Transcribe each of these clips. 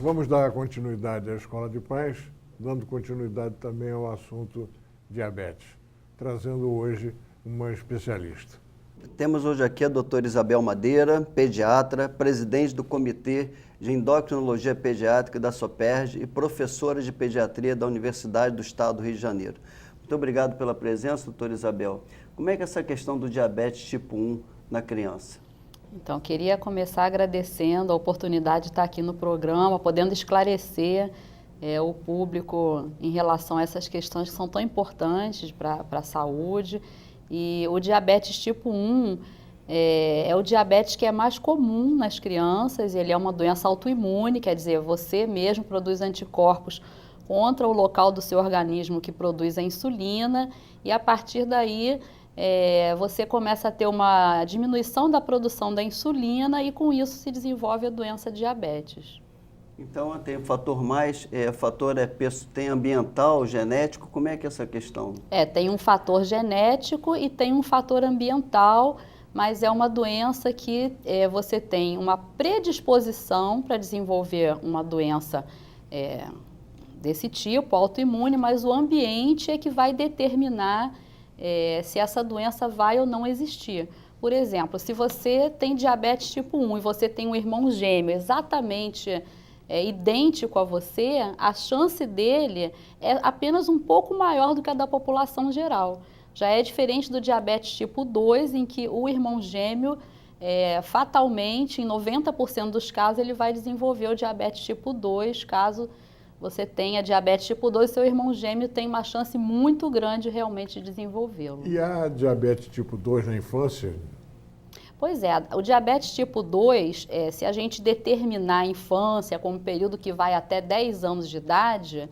vamos dar continuidade à Escola de Paz, dando continuidade também ao assunto diabetes, trazendo hoje uma especialista. Temos hoje aqui a doutora Isabel Madeira, pediatra, presidente do Comitê de Endocrinologia Pediátrica da SOPERJ e professora de pediatria da Universidade do Estado do Rio de Janeiro. Muito obrigado pela presença, doutora Isabel. Como é que é essa questão do diabetes tipo 1 na criança? Então, queria começar agradecendo a oportunidade de estar aqui no programa, podendo esclarecer o público em relação a essas questões que são tão importantes para a saúde. E o diabetes tipo 1 é o diabetes que é mais comum nas crianças, ele é uma doença autoimune, quer dizer, você mesmo produz anticorpos contra o local do seu organismo que produz a insulina e a partir daí você começa a ter uma diminuição da produção da insulina e com isso se desenvolve a doença diabetes. Então, tem fator tem ambiental, genético, como é que é essa questão? Tem um fator genético e tem um fator ambiental, mas é uma doença que você tem uma predisposição para desenvolver uma doença desse tipo, autoimune, mas o ambiente é que vai determinar se essa doença vai ou não existir. Por exemplo, se você tem diabetes tipo 1 e você tem um irmão gêmeo exatamente idêntico a você, a chance dele é apenas um pouco maior do que a da população geral. Já é diferente do diabetes tipo 2, em que o irmão gêmeo, fatalmente, em 90% dos casos, ele vai desenvolver o diabetes tipo 2, caso você tenha diabetes tipo 2, seu irmão gêmeo tem uma chance muito grande realmente de desenvolvê-lo. E a diabetes tipo 2 na infância? Pois é, o diabetes tipo 2, se a gente determinar a infância como período que vai até 10 anos de idade,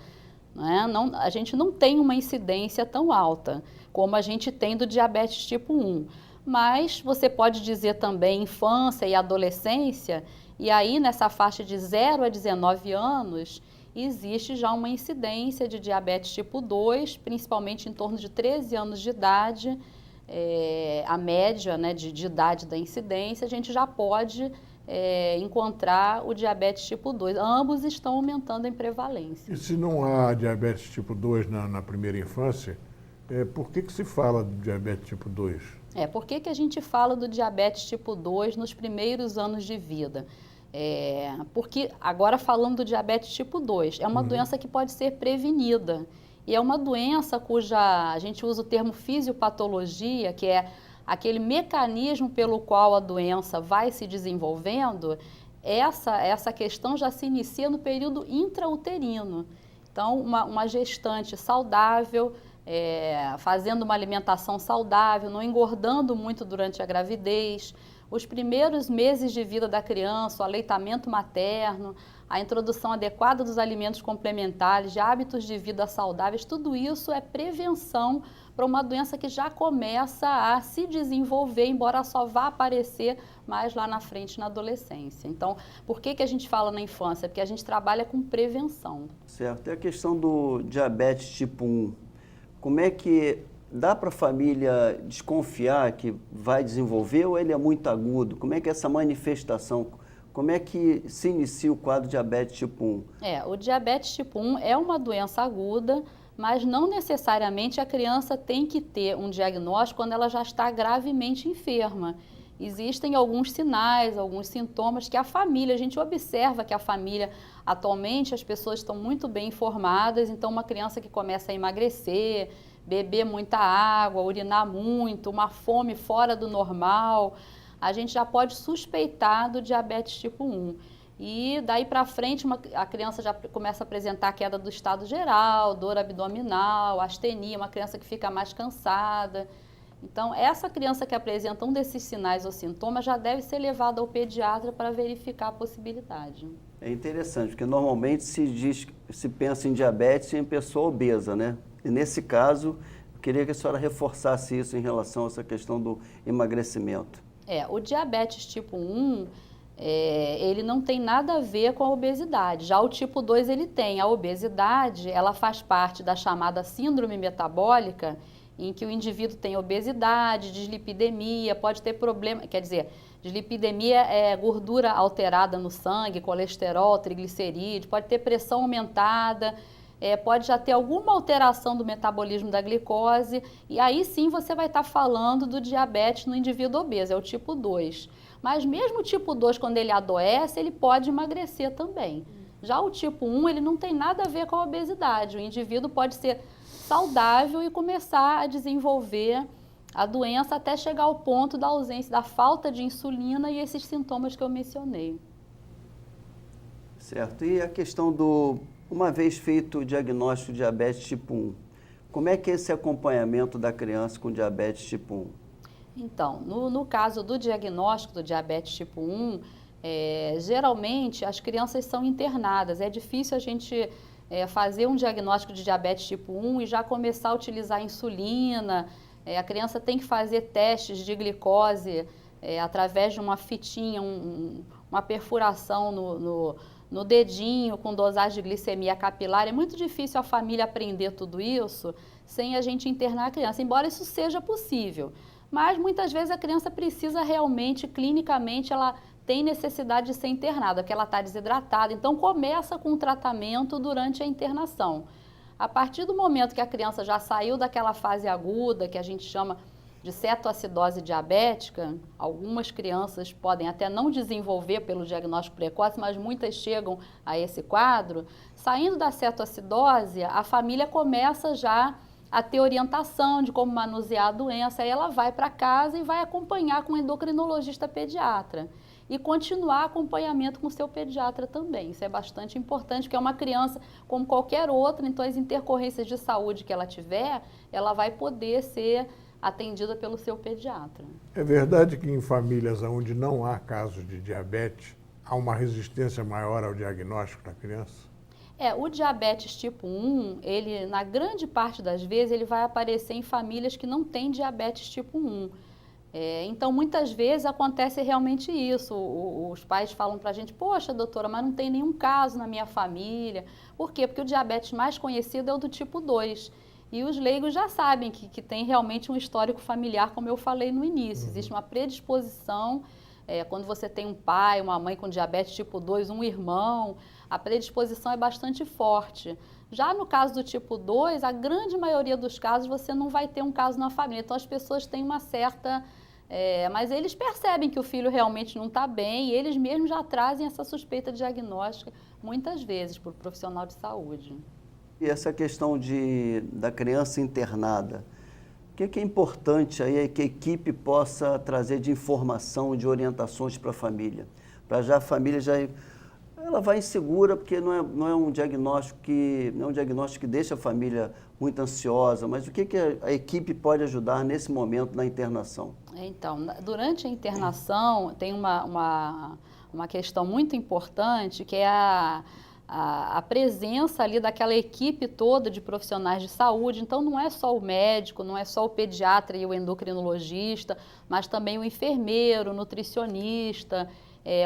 né, a gente não tem uma incidência tão alta como a gente tem do diabetes tipo 1. Mas você pode dizer também infância e adolescência, e aí nessa faixa de 0 a 19 anos, existe já uma incidência de diabetes tipo 2, principalmente em torno de 13 anos de idade, a média, né, de idade da incidência, a gente já pode encontrar o diabetes tipo 2. Ambos estão aumentando em prevalência. E se não há diabetes tipo 2 na primeira infância, por que se fala do diabetes tipo 2? Por que a gente fala do diabetes tipo 2 nos primeiros anos de vida? Porque, agora falando do diabetes tipo 2, é uma doença que pode ser prevenida. E é uma doença cuja a gente usa o termo fisiopatologia, que é aquele mecanismo pelo qual a doença vai se desenvolvendo. Essa questão já se inicia no período intrauterino. Então, uma gestante saudável, fazendo uma alimentação saudável, não engordando muito durante a gravidez, os primeiros meses de vida da criança, o aleitamento materno, a introdução adequada dos alimentos complementares, de hábitos de vida saudáveis, tudo isso é prevenção para uma doença que já começa a se desenvolver, embora só vá aparecer mais lá na frente na adolescência. Então, por que a gente fala na infância? Porque a gente trabalha com prevenção. Certo. E a questão do diabetes tipo 1, como é que dá para a família desconfiar que vai desenvolver ou ele é muito agudo? Como é que é essa manifestação? Como é que se inicia o quadro de diabetes tipo 1? O diabetes tipo 1 é uma doença aguda, mas não necessariamente a criança tem que ter um diagnóstico quando ela já está gravemente enferma. Existem alguns sinais, alguns sintomas que a gente observa que a família, atualmente as pessoas estão muito bem informadas, então uma criança que começa a emagrecer, beber muita água, urinar muito, uma fome fora do normal, a gente já pode suspeitar do diabetes tipo 1. E daí para frente a criança já começa a apresentar queda do estado geral, dor abdominal, astenia, uma criança que fica mais cansada. Então, essa criança que apresenta um desses sinais ou sintomas já deve ser levada ao pediatra para verificar a possibilidade. É interessante, porque normalmente se pensa em diabetes em pessoa obesa, né? E nesse caso, eu queria que a senhora reforçasse isso em relação a essa questão do emagrecimento. O diabetes tipo 1, ele não tem nada a ver com a obesidade. Já o tipo 2 ele tem. A obesidade, ela faz parte da chamada síndrome metabólica, em que o indivíduo tem obesidade, dislipidemia, pode ter problema, quer dizer, Dislipidemia é gordura alterada no sangue, colesterol, triglicerídeos, pode ter pressão aumentada, pode já ter alguma alteração do metabolismo da glicose, e aí sim você vai estar falando do diabetes no indivíduo obeso, é o tipo 2. Mas mesmo o tipo 2, quando ele adoece, ele pode emagrecer também. Já o tipo 1, ele não tem nada a ver com a obesidade. O indivíduo pode ser saudável e começar a desenvolver a doença até chegar ao ponto da ausência, da falta de insulina e esses sintomas que eu mencionei. Certo. E a questão uma vez feito o diagnóstico de diabetes tipo 1, como é que é esse acompanhamento da criança com diabetes tipo 1? Então, no caso do diagnóstico do diabetes tipo 1, geralmente as crianças são internadas. É difícil a gente fazer um diagnóstico de diabetes tipo 1 e já começar a utilizar insulina. A criança tem que fazer testes de glicose através de uma fitinha, uma perfuração no dedinho com dosagem de glicemia capilar. É muito difícil a família aprender tudo isso sem a gente internar a criança, embora isso seja possível. Mas muitas vezes a criança precisa realmente, clinicamente, ela tem necessidade de ser internada, porque ela está desidratada. Então começa com o tratamento durante a internação. A partir do momento que a criança já saiu daquela fase aguda, que a gente chama de cetoacidose diabética, algumas crianças podem até não desenvolver pelo diagnóstico precoce, mas muitas chegam a esse quadro. Saindo da cetoacidose, a família começa já a ter orientação de como manusear a doença, aí ela vai para casa e vai acompanhar com o endocrinologista pediatra. E continuar acompanhamento com o seu pediatra também. Isso é bastante importante, porque é uma criança como qualquer outra, então as intercorrências de saúde que ela tiver, ela vai poder ser atendida pelo seu pediatra. É verdade que em famílias onde não há casos de diabetes, há uma resistência maior ao diagnóstico da criança? O diabetes tipo 1, ele, na grande parte das vezes, ele vai aparecer em famílias que não têm diabetes tipo 1. Então, muitas vezes acontece realmente isso. Os pais falam para a gente, poxa, doutora, mas não tem nenhum caso na minha família. Por quê? Porque o diabetes mais conhecido é o do tipo 2. E os leigos já sabem que tem realmente um histórico familiar, como eu falei no início. Existe uma predisposição, quando você tem um pai, uma mãe com diabetes tipo 2, um irmão, a predisposição é bastante forte. Já no caso do tipo 2, a grande maioria dos casos você não vai ter um caso na família. Então as pessoas têm uma certa... mas eles percebem que o filho realmente não está bem e eles mesmos já trazem essa suspeita diagnóstica muitas vezes para o profissional de saúde. E essa questão da criança internada, o que é importante aí que a equipe possa trazer de informação, de orientações para a família? Para já a família ela vai insegura, porque não é um diagnóstico que deixa a família muito ansiosa, mas o que a equipe pode ajudar nesse momento na internação? Então, durante a internação tem uma questão muito importante, que é a presença ali daquela equipe toda de profissionais de saúde. Então não é só o médico, não é só o pediatra e o endocrinologista, mas também o enfermeiro, o nutricionista,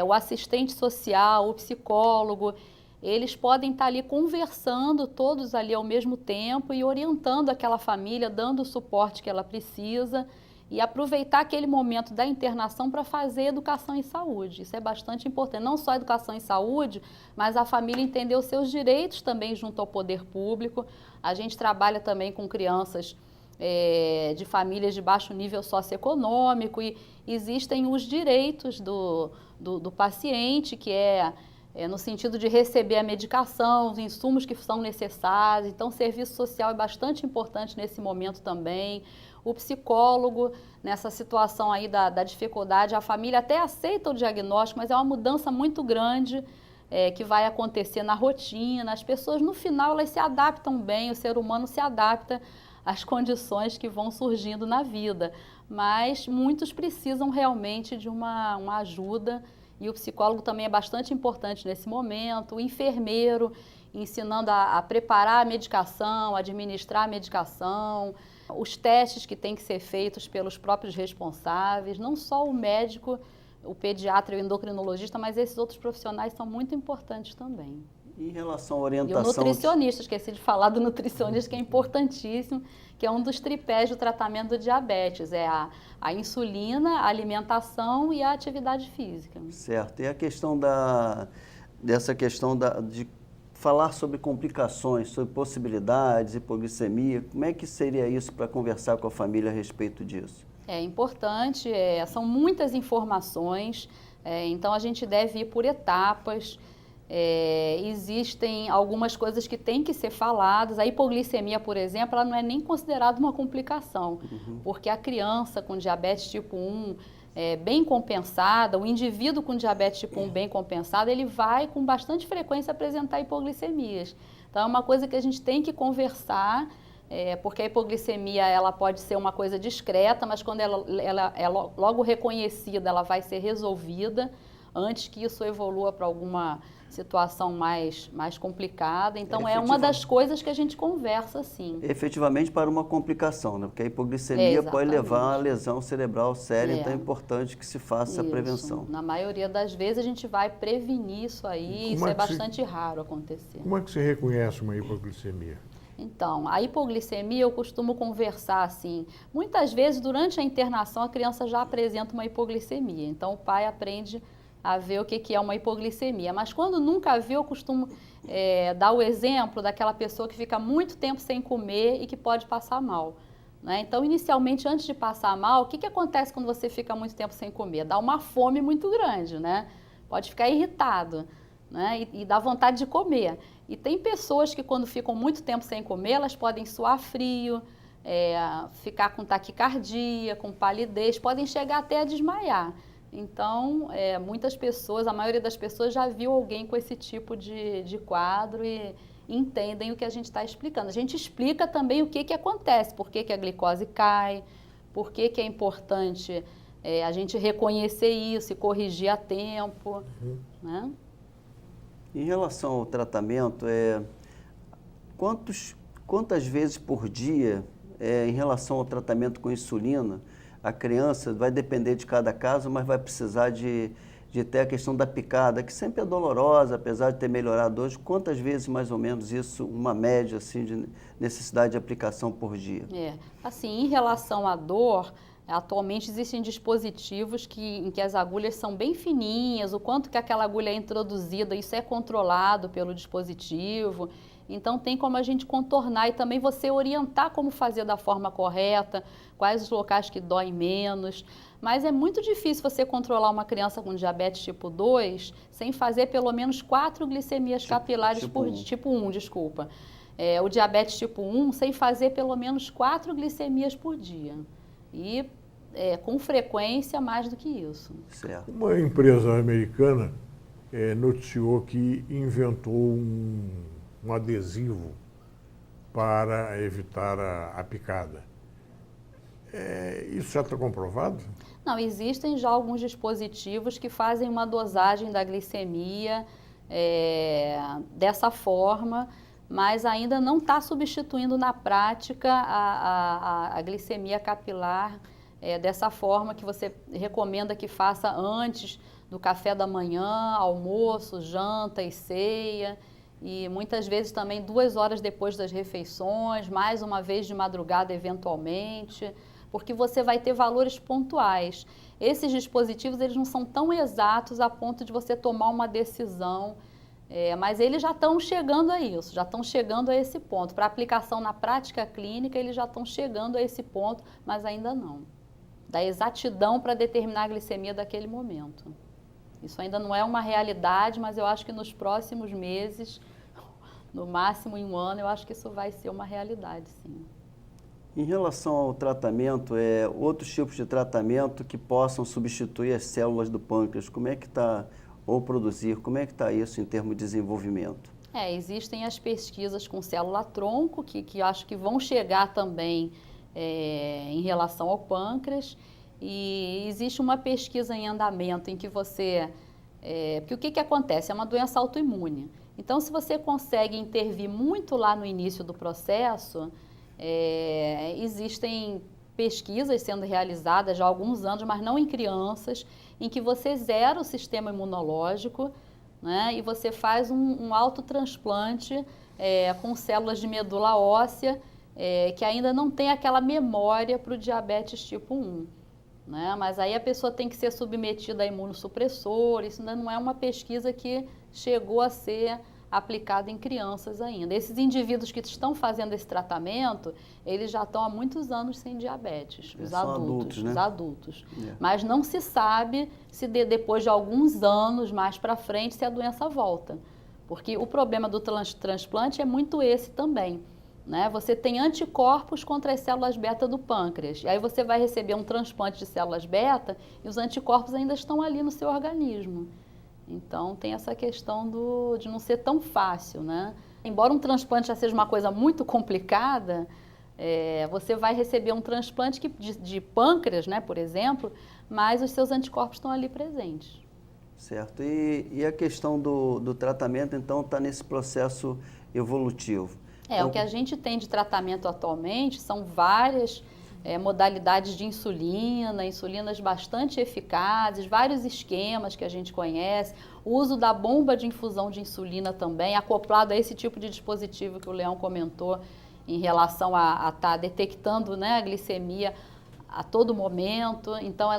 o assistente social, o psicólogo. Eles podem estar ali conversando todos ali ao mesmo tempo e orientando aquela família, dando o suporte que ela precisa e aproveitar aquele momento da internação para fazer educação em saúde. Isso é bastante importante, não só educação em saúde, mas a família entender os seus direitos também junto ao poder público. A gente trabalha também com crianças de famílias de baixo nível socioeconômico e existem os direitos do paciente, que no sentido de receber a medicação, os insumos que são necessários. Então, o serviço social é bastante importante nesse momento também. O psicólogo, nessa situação aí da dificuldade, a família até aceita o diagnóstico, mas é uma mudança muito grande que vai acontecer na rotina. As pessoas, no final, elas se adaptam bem, o ser humano se adapta às condições que vão surgindo na vida. Mas muitos precisam realmente de uma ajuda. E o psicólogo também é bastante importante nesse momento, o enfermeiro ensinando a preparar a medicação, administrar a medicação, os testes que têm que ser feitos pelos próprios responsáveis, não só o médico, o pediatra e o endocrinologista, mas esses outros profissionais são muito importantes também. Em relação à E o orientação... nutricionista, esqueci de falar do nutricionista, que é importantíssimo, que é um dos tripés do tratamento do diabetes, é a insulina, a alimentação e a atividade física. Certo. E a questão de falar sobre complicações, sobre possibilidades, hipoglicemia, como é que seria isso para conversar com a família a respeito disso? É importante, são muitas informações, então a gente deve ir por etapas. Existem algumas coisas que têm que ser faladas. A hipoglicemia, por exemplo, ela não é nem considerada uma complicação, porque a criança com diabetes tipo 1 bem compensada, o indivíduo com diabetes tipo 1 bem compensado, ele vai com bastante frequência apresentar hipoglicemias. Então é uma coisa que a gente tem que conversar, porque a hipoglicemia ela pode ser uma coisa discreta, mas quando ela é logo reconhecida, ela vai ser resolvida antes que isso evolua para alguma situação mais complicada. Então, é uma das coisas que a gente conversa, sim. Efetivamente para uma complicação, né? Porque a hipoglicemia pode levar a lesão cerebral séria, então é importante que se faça essa prevenção. Na maioria das vezes a gente vai prevenir isso aí, isso é bastante raro acontecer. Como é que você reconhece uma hipoglicemia? Então, a hipoglicemia eu costumo conversar assim, muitas vezes durante a internação a criança já apresenta uma hipoglicemia, então o pai aprende a ver o que é uma hipoglicemia. Mas quando nunca viu, eu costumo dar o exemplo daquela pessoa que fica muito tempo sem comer e que pode passar mal, né? Então, inicialmente, antes de passar mal, o que acontece quando você fica muito tempo sem comer? Dá uma fome muito grande, né? Pode ficar irritado, né? E dá vontade de comer. E tem pessoas que quando ficam muito tempo sem comer, elas podem suar frio, ficar com taquicardia, com palidez, podem chegar até a desmaiar. Então, muitas pessoas, a maioria das pessoas já viu alguém com esse tipo de quadro e entendem o que a gente está explicando. A gente explica também o que acontece, por que a glicose cai, por que é importante a gente reconhecer isso e corrigir a tempo, né? Em relação ao tratamento, quantas vezes por dia, em relação ao tratamento com insulina, a criança vai depender de cada caso, mas vai precisar de ter a questão da picada, que sempre é dolorosa, apesar de ter melhorado hoje. Quantas vezes, mais ou menos, isso, uma média assim, de necessidade de aplicação por dia? Assim, em relação à dor, atualmente existem dispositivos em que as agulhas são bem fininhas, o quanto que aquela agulha é introduzida, isso é controlado pelo dispositivo. Então, tem como a gente contornar e também você orientar como fazer da forma correta, quais os locais que doem menos. Mas é muito difícil você controlar uma criança com diabetes tipo 2 sem fazer pelo menos 4 glicemias capilares por dia. Tipo 1, desculpa. O diabetes tipo 1 sem fazer pelo menos 4 glicemias por dia. E com frequência mais do que isso. Certo. Uma empresa americana noticiou que inventou um adesivo para evitar a picada. Isso já está comprovado? Não, existem já alguns dispositivos que fazem uma dosagem da glicemia dessa forma, mas ainda não está substituindo na prática a glicemia capilar dessa forma que você recomenda que faça antes do café da manhã, almoço, janta e ceia. E muitas vezes também 2 horas depois das refeições, mais uma vez de madrugada eventualmente, porque você vai ter valores pontuais. Esses dispositivos eles não são tão exatos a ponto de você tomar uma decisão, mas eles já estão chegando a isso, já estão chegando a esse ponto. Para aplicação na prática clínica, eles já estão chegando a esse ponto, mas ainda não. Da exatidão para determinar a glicemia daquele momento. Isso ainda não é uma realidade, mas eu acho que nos próximos meses, no máximo em 1 ano, eu acho que isso vai ser uma realidade, sim. Em relação ao tratamento, outros tipos de tratamento que possam substituir as células do pâncreas, como é que está, ou produzir, como é que está isso em termos de desenvolvimento? Existem as pesquisas com célula-tronco, que acho que vão chegar também em relação ao pâncreas. E existe uma pesquisa em andamento em que você... porque o que acontece? É uma doença autoimune. Então, se você consegue intervir muito lá no início do processo, existem pesquisas sendo realizadas já há alguns anos, mas não em crianças, em que você zera o sistema imunológico, né? E você faz um autotransplante com células de medula óssea que ainda não tem aquela memória para o diabetes tipo 1. Né? Mas aí a pessoa tem que ser submetida a imunossupressor, isso ainda não é uma pesquisa que chegou a ser aplicada em crianças ainda. Esses indivíduos que estão fazendo esse tratamento, eles já estão há muitos anos sem diabetes, os adultos, né? Os adultos. Mas não se sabe se depois de alguns anos mais para frente se a doença volta. Porque o problema do transplante é muito esse também. Né? Você tem anticorpos contra as células beta do pâncreas. E aí você vai receber um transplante de células beta e os anticorpos ainda estão ali no seu organismo. Então tem essa questão de não ser tão fácil, né? Embora um transplante já seja uma coisa muito complicada, você vai receber um transplante de pâncreas, né, por exemplo, mas os seus anticorpos estão ali presentes. Certo. E a questão do tratamento, então, está nesse processo evolutivo. O que a gente tem de tratamento atualmente são várias modalidades de insulina, insulinas bastante eficazes, vários esquemas que a gente conhece, o uso da bomba de infusão de insulina também, acoplado a esse tipo de dispositivo que o Leão comentou em relação a estar detectando, né, a glicemia a todo momento. Então,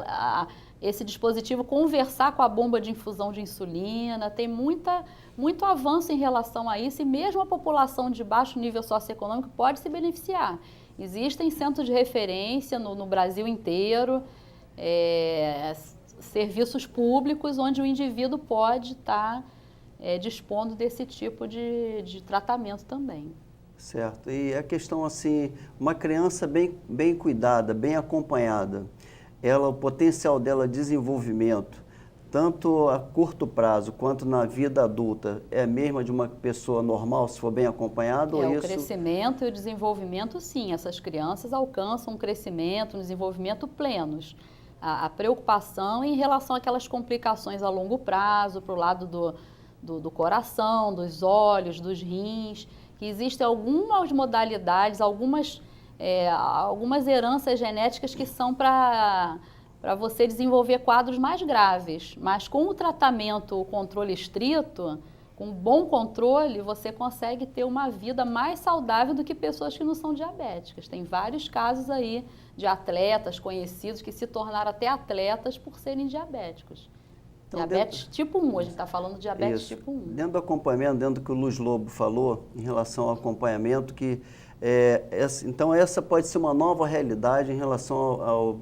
esse dispositivo conversar com a bomba de infusão de insulina, tem muito avanço em relação a isso, e mesmo a população de baixo nível socioeconômico pode se beneficiar. Existem centros de referência no Brasil inteiro, serviços públicos onde o indivíduo pode estar dispondo desse tipo de tratamento também. Certo. E a questão assim, uma criança bem cuidada, bem acompanhada, o potencial dela de desenvolvimento, tanto a curto prazo quanto na vida adulta, é a mesma de uma pessoa normal, se for bem acompanhada? O crescimento e o desenvolvimento, sim. Essas crianças alcançam um crescimento, um desenvolvimento plenos. A preocupação em relação àquelas complicações a longo prazo, para o lado do coração, dos olhos, dos rins, que existem algumas modalidades, algumas heranças genéticas que são para você desenvolver quadros mais graves. Mas com o tratamento, o controle estrito, com um bom controle, você consegue ter uma vida mais saudável do que pessoas que não são diabéticas. Tem vários casos aí de atletas conhecidos que se tornaram até atletas por serem diabéticos. Então, diabetes tipo 1, a gente está falando de diabetes tipo 1. Dentro do acompanhamento, dentro do que o Luiz Lobo falou, em relação ao acompanhamento, então essa pode ser uma nova realidade em relação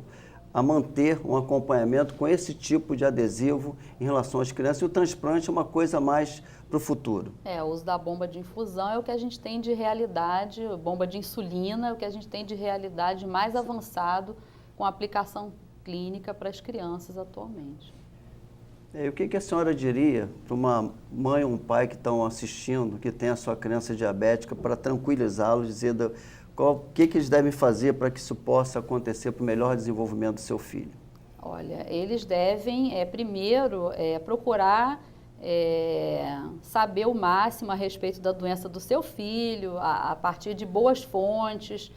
a manter um acompanhamento com esse tipo de adesivo em relação às crianças, e o transplante é uma coisa mais para o futuro. O uso da bomba de infusão é o que a gente tem de realidade, bomba de insulina é o que a gente tem de realidade mais avançado com aplicação clínica para as crianças atualmente. O que a senhora diria para uma mãe ou um pai que estão assistindo, que tem a sua criança diabética, para tranquilizá-los, dizer o que eles devem fazer para que isso possa acontecer para o melhor desenvolvimento do seu filho? Olha, eles devem, primeiro, procurar saber o máximo a respeito da doença do seu filho, a partir de boas fontes,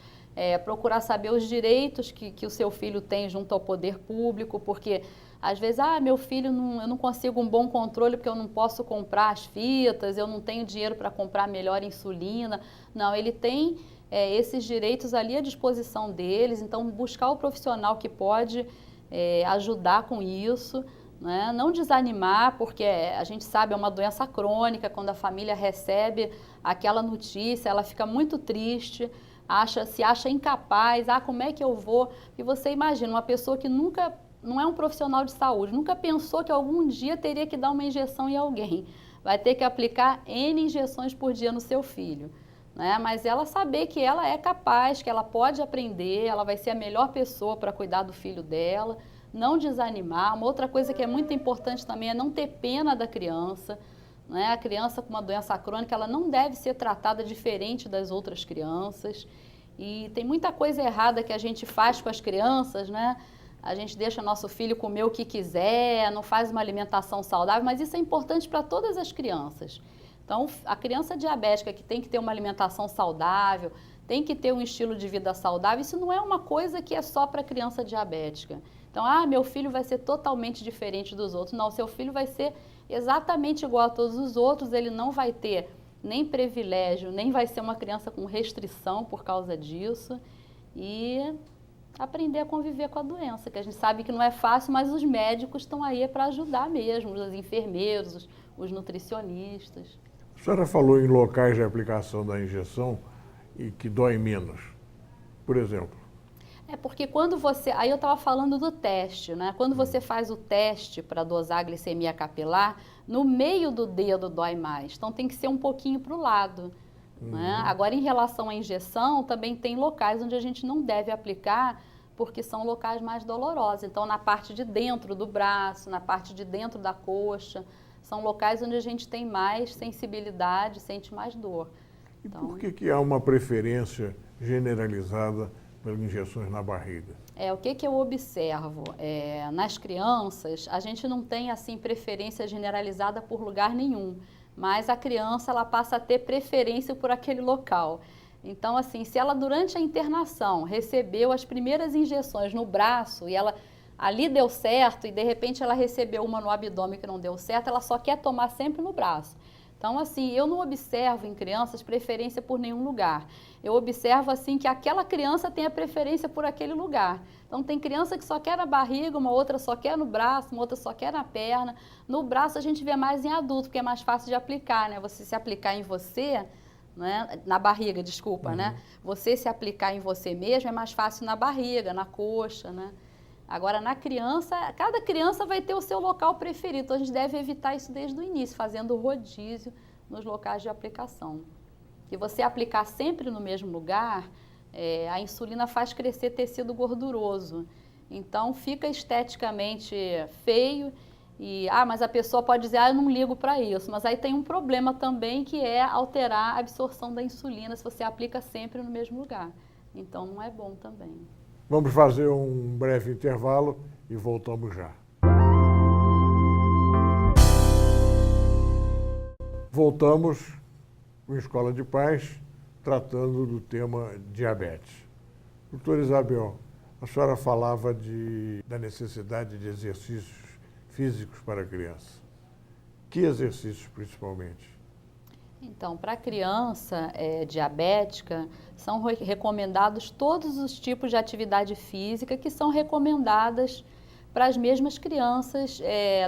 procurar saber os direitos que o seu filho tem junto ao poder público, porque às vezes, meu filho, eu não consigo um bom controle porque eu não posso comprar as fitas, eu não tenho dinheiro para comprar melhor insulina. Não, ele tem esses direitos ali à disposição deles, então buscar o profissional que pode ajudar com isso, né? Não desanimar, porque a gente sabe, é uma doença crônica, quando a família recebe aquela notícia, ela fica muito triste, se acha incapaz, como é que eu vou? E você imagina, uma pessoa que não é um profissional de saúde, nunca pensou que algum dia teria que dar uma injeção em alguém. Vai ter que aplicar N injeções por dia no seu filho, né? Mas ela saber que ela é capaz, que ela pode aprender, ela vai ser a melhor pessoa para cuidar do filho dela, não desanimar. Uma outra coisa que é muito importante também é não ter pena da criança, né? A criança com uma doença crônica, ela não deve ser tratada diferente das outras crianças. E tem muita coisa errada que a gente faz com as crianças, né? A gente deixa nosso filho comer o que quiser, não faz uma alimentação saudável, mas isso é importante para todas as crianças. Então, a criança diabética que tem que ter uma alimentação saudável, tem que ter um estilo de vida saudável, isso não é uma coisa que é só para criança diabética. Então, meu filho vai ser totalmente diferente dos outros. Não, seu filho vai ser exatamente igual a todos os outros, ele não vai ter nem privilégio, nem vai ser uma criança com restrição por causa disso, e aprender a conviver com a doença, que a gente sabe que não é fácil, mas os médicos estão aí para ajudar mesmo, os enfermeiros, os nutricionistas. A senhora falou em locais de aplicação da injeção e que dói menos. Por exemplo, É porque quando você... Aí eu estava falando do teste, né? Quando você faz o teste para dosar a glicemia capilar, no meio do dedo dói mais. Então tem que ser um pouquinho para o lado. Né? Agora, em relação à injeção, também tem locais onde a gente não deve aplicar, porque são locais mais dolorosos. Então, na parte de dentro do braço, na parte de dentro da coxa, são locais onde a gente tem mais sensibilidade, sente mais dor. e Então, por que há uma preferência generalizada pelas injeções na barriga? o que eu observo? Nas crianças, a gente não tem assim preferência generalizada por lugar nenhum, mas a criança ela passa a ter preferência por aquele local. Então, assim, se ela durante a internação recebeu as primeiras injeções no braço e ela ali deu certo e de repente ela recebeu uma no abdômen que não deu certo, ela só quer tomar sempre no braço. Então, assim, eu não observo em crianças preferência por nenhum lugar. Eu observo, assim, que aquela criança tem a preferência por aquele lugar. Então, tem criança que só quer na barriga, uma outra só quer no braço, uma outra só quer na perna. No braço a gente vê mais em adulto, porque é mais fácil de aplicar, né? Você se aplicar em você, né? Na barriga, desculpa, né? Você se aplicar em você mesmo é mais fácil na barriga, na coxa, né? Agora, na criança, cada criança vai ter o seu local preferido. Então, a gente deve evitar isso desde o início, fazendo rodízio nos locais de aplicação. Se você aplicar sempre no mesmo lugar, a insulina faz crescer tecido gorduroso. Então, fica esteticamente feio. Mas a pessoa pode dizer, eu não ligo para isso. Mas aí tem um problema também, que é alterar a absorção da insulina se você aplica sempre no mesmo lugar. Então, não é bom também. Vamos fazer um breve intervalo e voltamos já. Voltamos com Escola de Paz, tratando do tema diabetes. Doutora Isabel, a senhora falava da necessidade de exercícios físicos para a criança. Que exercícios, principalmente? Então, para a criança diabética, são recomendados todos os tipos de atividade física que são recomendadas para as mesmas crianças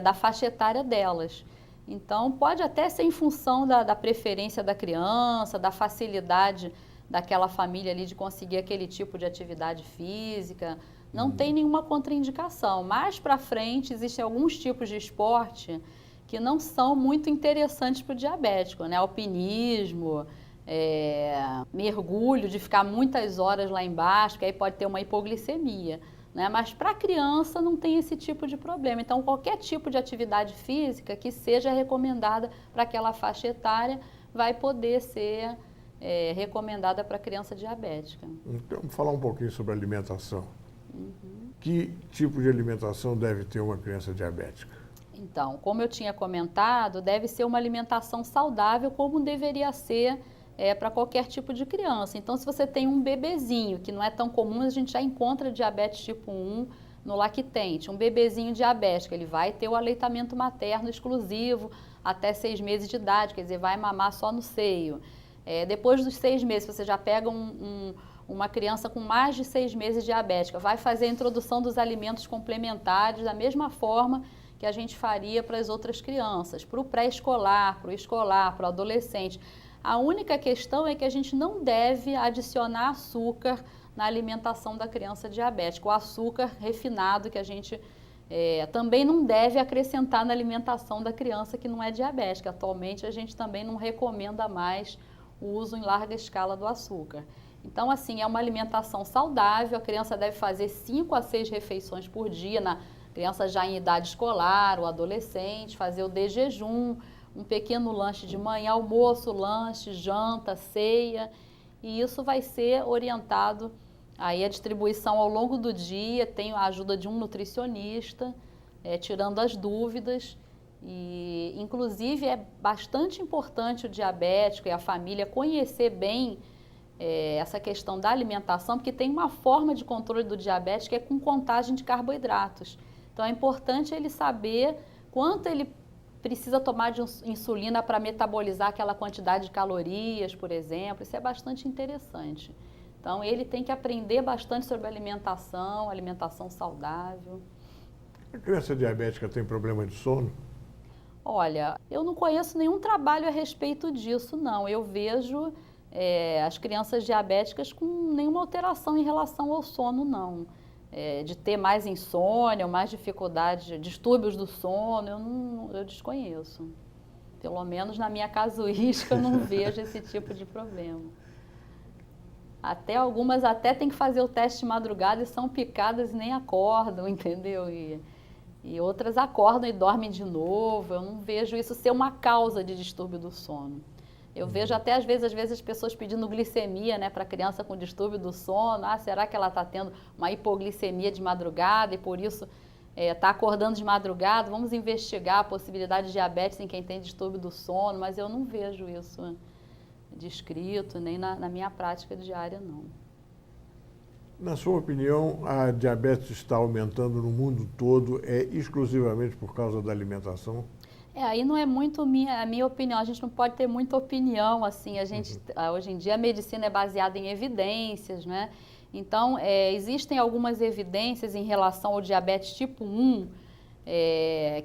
da faixa etária delas. Então, pode até ser em função da preferência da criança, da facilidade daquela família ali de conseguir aquele tipo de atividade física. Não tem nenhuma contraindicação. Mais para frente, existem alguns tipos de esporte que não são muito interessantes para o diabético, né? Alpinismo, mergulho, de ficar muitas horas lá embaixo, que aí pode ter uma hipoglicemia, né? Mas para a criança não tem esse tipo de problema. Então, qualquer tipo de atividade física que seja recomendada para aquela faixa etária vai poder ser recomendada para a criança diabética. Então, vamos falar um pouquinho sobre alimentação. Que tipo de alimentação deve ter uma criança diabética? Então, como eu tinha comentado, deve ser uma alimentação saudável, como deveria ser para qualquer tipo de criança. Então, se você tem um bebezinho, que não é tão comum, a gente já encontra diabetes tipo 1 no lactente. Um bebezinho diabético, ele vai ter o aleitamento materno exclusivo até 6 meses de idade, quer dizer, vai mamar só no seio. Depois dos 6 meses, você já pega uma criança com mais de 6 meses diabética, vai fazer a introdução dos alimentos complementares da mesma forma que a gente faria para as outras crianças, para o pré-escolar, para o escolar, para o adolescente. A única questão é que a gente não deve adicionar açúcar na alimentação da criança diabética. O açúcar refinado que a gente também não deve acrescentar na alimentação da criança que não é diabética. Atualmente a gente também não recomenda mais o uso em larga escala do açúcar. Então, assim, é uma alimentação saudável, a criança deve fazer 5 a 6 refeições por dia, na criança já em idade escolar, o adolescente, fazer o de jejum, um pequeno lanche de manhã, almoço, lanche, janta, ceia, e isso vai ser orientado aí a distribuição ao longo do dia, tem a ajuda de um nutricionista, tirando as dúvidas, e inclusive é bastante importante o diabético e a família conhecer bem essa questão da alimentação, porque tem uma forma de controle do diabetes que é com contagem de carboidratos. Então, é importante ele saber quanto ele precisa tomar de insulina para metabolizar aquela quantidade de calorias, por exemplo. Isso é bastante interessante. Então, ele tem que aprender bastante sobre alimentação saudável. A criança diabética tem problema de sono? Olha, eu não conheço nenhum trabalho a respeito disso, não. Eu vejo as crianças diabéticas com nenhuma alteração em relação ao sono, não. De ter mais insônia, ou mais dificuldade, distúrbios do sono, eu desconheço. Pelo menos na minha casuística eu não vejo esse tipo de problema. Algumas até têm que fazer o teste de madrugada e são picadas e nem acordam, entendeu? E outras acordam e dormem de novo. Eu não vejo isso ser uma causa de distúrbio do sono. Eu vejo até às vezes as pessoas pedindo glicemia, né, para criança com distúrbio do sono. Ah, será que ela está tendo uma hipoglicemia de madrugada e por isso está acordando de madrugada? Vamos investigar a possibilidade de diabetes em quem tem distúrbio do sono, mas eu não vejo isso descrito, nem na minha prática diária, não. Na sua opinião, a diabetes está aumentando no mundo todo exclusivamente por causa da alimentação? Aí não é muito a minha opinião, a gente não pode ter muita opinião, assim, hoje em dia a medicina é baseada em evidências, né? Então, existem algumas evidências em relação ao diabetes tipo 1,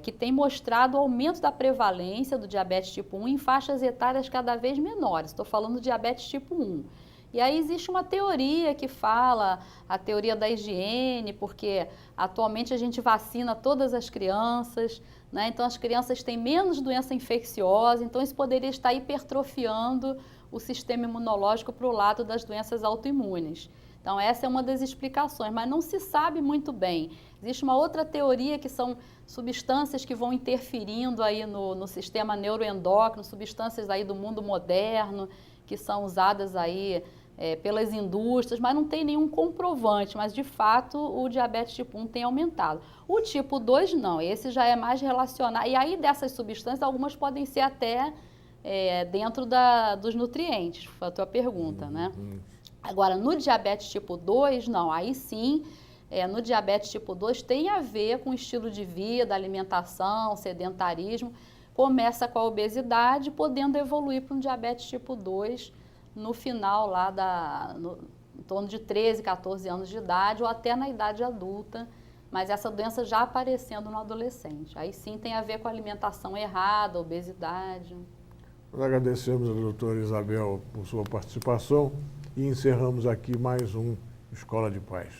que tem mostrado o aumento da prevalência do diabetes tipo 1 em faixas etárias cada vez menores. Estou falando do diabetes tipo 1. E aí existe uma teoria que fala, a teoria da higiene, porque atualmente a gente vacina todas as crianças, né? Então as crianças têm menos doença infecciosa, então isso poderia estar hipertrofiando o sistema imunológico para o lado das doenças autoimunes. Então essa é uma das explicações, mas não se sabe muito bem. Existe uma outra teoria que são substâncias que vão interferindo aí no sistema neuroendócrino, substâncias aí do mundo moderno, que são usadas aí pelas indústrias, mas não tem nenhum comprovante, mas de fato o diabetes tipo 1 tem aumentado. O tipo 2 não, esse já é mais relacionado, e aí dessas substâncias algumas podem ser até dentro dos nutrientes, foi a tua pergunta, né? Agora, no diabetes tipo 2, não, aí sim, no diabetes tipo 2 tem a ver com estilo de vida, alimentação, sedentarismo, começa com a obesidade, podendo evoluir para um diabetes tipo 2 no final lá em torno de 13, 14 anos de idade ou até na idade adulta, mas essa doença já aparecendo no adolescente. Aí sim tem a ver com a alimentação errada, obesidade. Nós agradecemos a doutora Isabel por sua participação e encerramos aqui mais um Escola de Paz.